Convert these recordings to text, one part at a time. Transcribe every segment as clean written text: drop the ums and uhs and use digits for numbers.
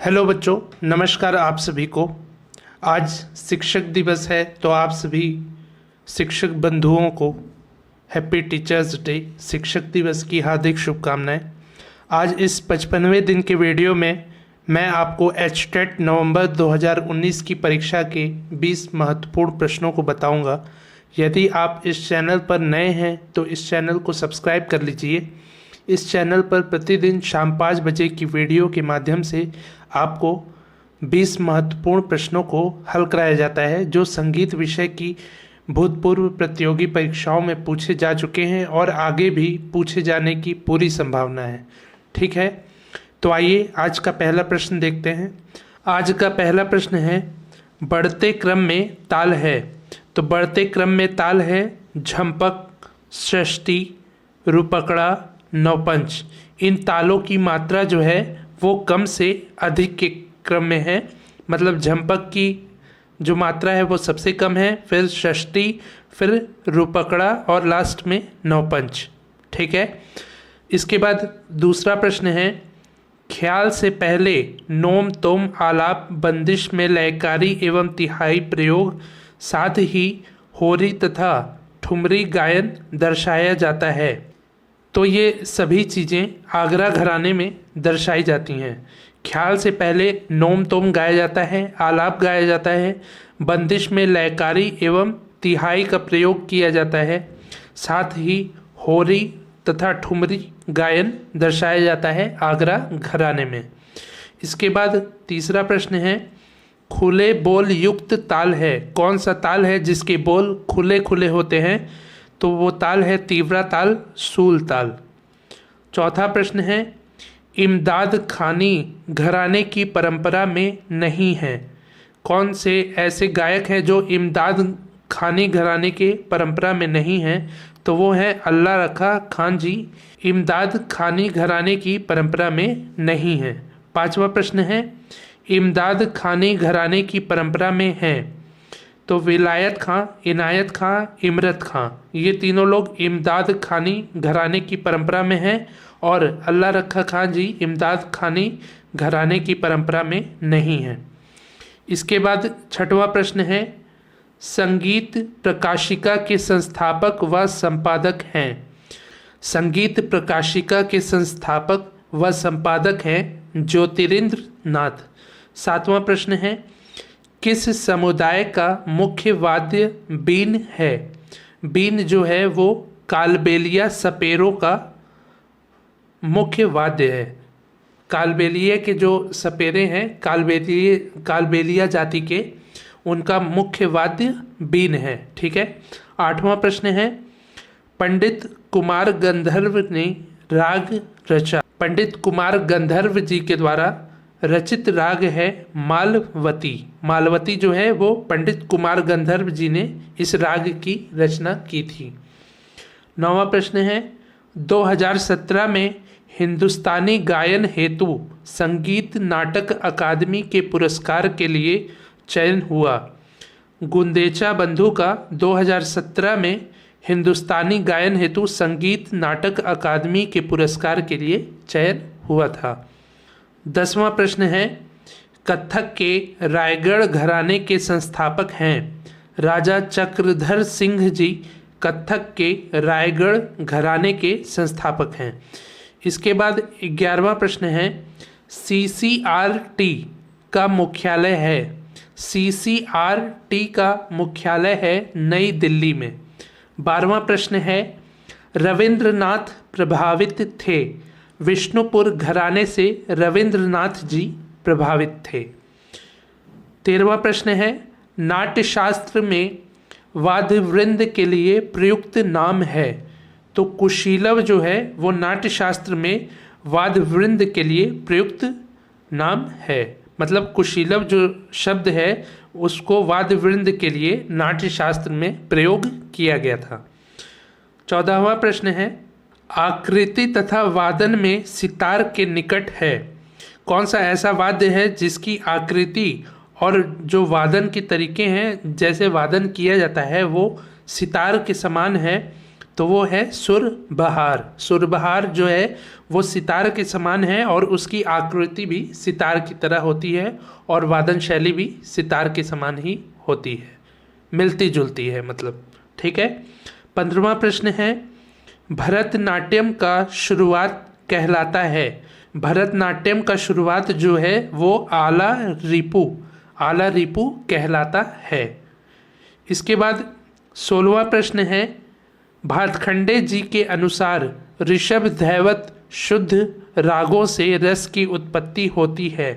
Hello बच्चों, नमस्कार आप सभी को। आज शिक्षक दिवस है तो आप सभी शिक्षक बंधुओं को हैप्पी टीचर्स डे, शिक्षक दिवस की हार्दिक शुभकामनाएं। आज इस 55वें दिन के वीडियो में मैं आपको एचटेट नवंबर 2019 की परीक्षा के 20 महत्वपूर्ण प्रश्नों को बताऊंगा। यदि आप इस चैनल पर नए हैं तो इस चैनल को सब्सक्राइब कर लीजिए। इस चैनल पर प्रतिदिन शाम 5 बजे की वीडियो के माध्यम से आपको 20 महत्वपूर्ण प्रश्नों को हल कराया जाता है जो संगीत विषय की भूतपूर्व प्रतियोगी परीक्षाओं में पूछे जा चुके हैं और आगे भी पूछे जाने की पूरी संभावना है। ठीक है, तो आइए आज का पहला प्रश्न देखते हैं। आज का पहला प्रश्न है, बढ़ते क्रम में ताल है। तो बढ़ते क्रम में ताल है झंपक, षष्ठी, रुपकड़ा, नौपंच। इन तालों की मात्रा जो है वो कम से अधिक के क्रम में है। मतलब झंपक की जो मात्रा है वो सबसे कम है, फिर षष्ठी, फिर रुपकड़ा और लास्ट में नौपंच। ठीक है, इसके बाद दूसरा प्रश्न है, ख्याल से पहले नोम तोम आलाप बंदिश में लयकारी एवं तिहाई प्रयोग, साथ ही होरी तथा ठुमरी गायन दर्शाया जाता है। तो ये सभी चीज़ें आगरा घराने में दर्शाई जाती हैं। ख्याल से पहले नोम तोम गाया जाता है, आलाप गाया जाता है, बंदिश में लयकारी एवं तिहाई का प्रयोग किया जाता है, साथ ही होरी तथा ठुमरी गायन दर्शाया जाता है आगरा घराने में। इसके बाद तीसरा प्रश्न है, खुले बोल युक्त ताल है। कौन सा ताल है जिसके बोल खुले खुले होते हैं? तो वो ताल है तीव्रा ताल, सूल ताल। चौथा प्रश्न है, इमदाद खानी घराने की परंपरा में नहीं है। कौन से ऐसे गायक हैं जो इमदाद खानी घराने के परंपरा में नहीं हैं? तो वो है अल्लाह रखा खान जी, इमदाद खानी घराने की परंपरा में नहीं है। पांचवा प्रश्न है, इमदाद खानी घराने की परंपरा में है। तो विलायत खां, इनायत खां, इमरत खां, ये तीनों लोग इमदाद खानी घराने की परंपरा में हैं और अल्लाह रखा खान जी इमदाद खानी घराने की परंपरा में नहीं हैं। इसके बाद छठवां प्रश्न है, संगीत प्रकाशिका के संस्थापक व संपादक हैं। संगीत प्रकाशिका के संस्थापक व संपादक हैं ज्योतिरिंद्र नाथ। सातवां प्रश्न है, किस समुदाय का मुख्य वाद्य बीन है? बीन जो है वो कालबेलिया सपेरों का मुख्य वाद्य है। कालबेलिया के जो सपेरे हैं, कालबेलिया जाति के, उनका मुख्य वाद्य बीन है। ठीक है। आठवां प्रश्न है, पंडित कुमार गंधर्व ने राग रचा। पंडित कुमार गंधर्व जी के द्वारा रचित राग है मालवती। मालवती जो है वो पंडित कुमार गंधर्व जी ने इस राग की रचना की थी। नौवां प्रश्न है, 2017 में हिंदुस्तानी गायन हेतु संगीत नाटक अकादमी के पुरस्कार के लिए चयन हुआ। गुंदेचा बंधु का 2017 में हिंदुस्तानी गायन हेतु संगीत नाटक अकादमी के पुरस्कार के लिए चयन हुआ था। 10वां प्रश्न है, कथक के रायगढ़ घराने के संस्थापक हैं। राजा चक्रधर सिंह जी कथक के रायगढ़ घराने के संस्थापक हैं। इसके बाद 11वां प्रश्न है, CCRT का मुख्यालय है। CCRT का मुख्यालय है नई दिल्ली में। 12वां प्रश्न है, रविंद्रनाथ प्रभावित थे। विष्णुपुर घराने से रविंद्रनाथ जी प्रभावित थे। 13वां प्रश्न है, नाट्यशास्त्र में वाद्यवृंद के लिए प्रयुक्त नाम है। तो कुशीलव जो है वो नाट्यशास्त्र में वाद्यवृंद के लिए प्रयुक्त नाम है। मतलब कुशीलव जो शब्द है उसको वाद्यवृंद के लिए नाट्यशास्त्र में प्रयोग किया गया था। 14वां प्रश्न है, आकृति तथा वादन में सितार के निकट है। कौन सा ऐसा वाद्य है जिसकी आकृति और जो वादन के तरीके हैं, जैसे वादन किया जाता है, वो सितार के समान है? तो वो है सुरबहार। सुरबहार जो है वो सितार के समान है और उसकी आकृति भी सितार की तरह होती है और वादन शैली भी सितार के समान ही होती है, मिलती जुलती है मतलब। ठीक है। 15वां प्रश्न है, भरतनाट्यम का शुरुआत कहलाता है। भरतनाट्यम का शुरुआत जो है वो आला रिपु कहलाता है। इसके बाद 16वां प्रश्न है, भातखंडे जी के अनुसार ऋषभ दैवत शुद्ध रागों से रस की उत्पत्ति होती है।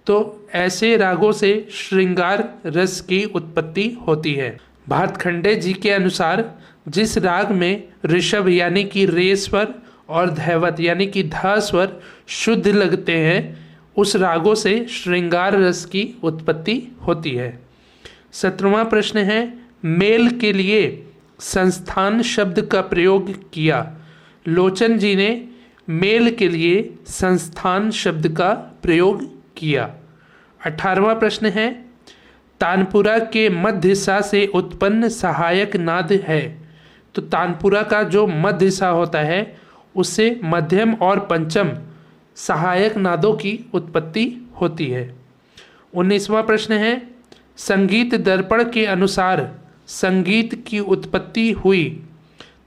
तो ऐसे रागों से श्रृंगार रस की उत्पत्ति होती है। भातखंडे जी के अनुसार जिस राग में ऋषभ यानी कि रे स्वर और धैवत यानी कि ध स्वर शुद्ध लगते हैं उस रागों से श्रृंगार रस की उत्पत्ति होती है। 17वां प्रश्न है, मेल के लिए संस्थान शब्द का प्रयोग किया। लोचन जी ने मेल के लिए संस्थान शब्द का प्रयोग किया। 18वां प्रश्न है, तानपुरा के मध्य सा से उत्पन्न सहायक नाद है। तो तानपुरा का जो मध्य सा होता है उससे मध्यम और पंचम सहायक नादों की उत्पत्ति होती है। 19वां प्रश्न है, संगीत दर्पण के अनुसार संगीत की उत्पत्ति हुई।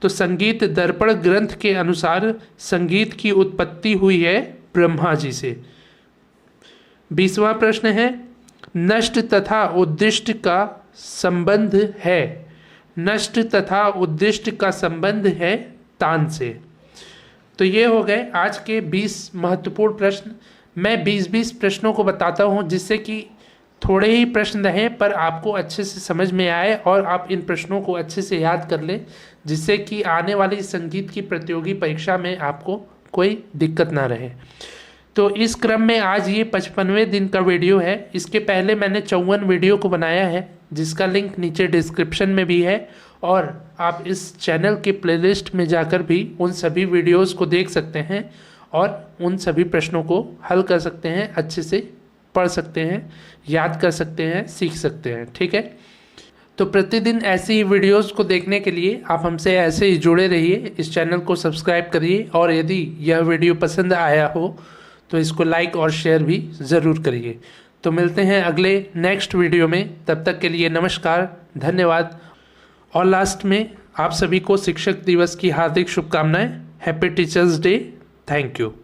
तो संगीत दर्पण ग्रंथ के अनुसार संगीत की उत्पत्ति हुई है ब्रह्मा जी से। 20वां प्रश्न है, नष्ट तथा उद्दिष्ट का संबंध है। नष्ट तथा उद्दिष्ट का संबंध है तान से। तो ये हो गए आज के 20 महत्वपूर्ण प्रश्न। मैं 20-20 प्रश्नों को बताता हूँ जिससे कि थोड़े ही प्रश्न रहें पर आपको अच्छे से समझ में आए और आप इन प्रश्नों को अच्छे से याद कर लें, जिससे कि आने वाली संगीत की प्रतियोगी परीक्षा में आपको कोई दिक्कत ना रहे। तो इस क्रम में आज ये 55वें दिन का वीडियो है। इसके पहले मैंने 54 वीडियो को बनाया है जिसका लिंक नीचे डिस्क्रिप्शन में भी है और आप इस चैनल के प्लेलिस्ट में जाकर भी उन सभी वीडियोस को देख सकते हैं और उन सभी प्रश्नों को हल कर सकते हैं, अच्छे से पढ़ सकते हैं, याद कर सकते हैं, सीख सकते हैं। ठीक है। तो प्रतिदिन ऐसी ही वीडियोस को देखने के लिए आप हमसे ऐसे ही जुड़े रहिए, इस चैनल को सब्सक्राइब करिए और यदि यह वीडियो पसंद आया हो तो इसको लाइक और शेयर भी ज़रूर करिए। तो मिलते हैं अगले नेक्स्ट वीडियो में, तब तक के लिए नमस्कार, धन्यवाद। और लास्ट में आप सभी को शिक्षक दिवस की हार्दिक शुभकामनाएं। Happy teachers day. Thank you.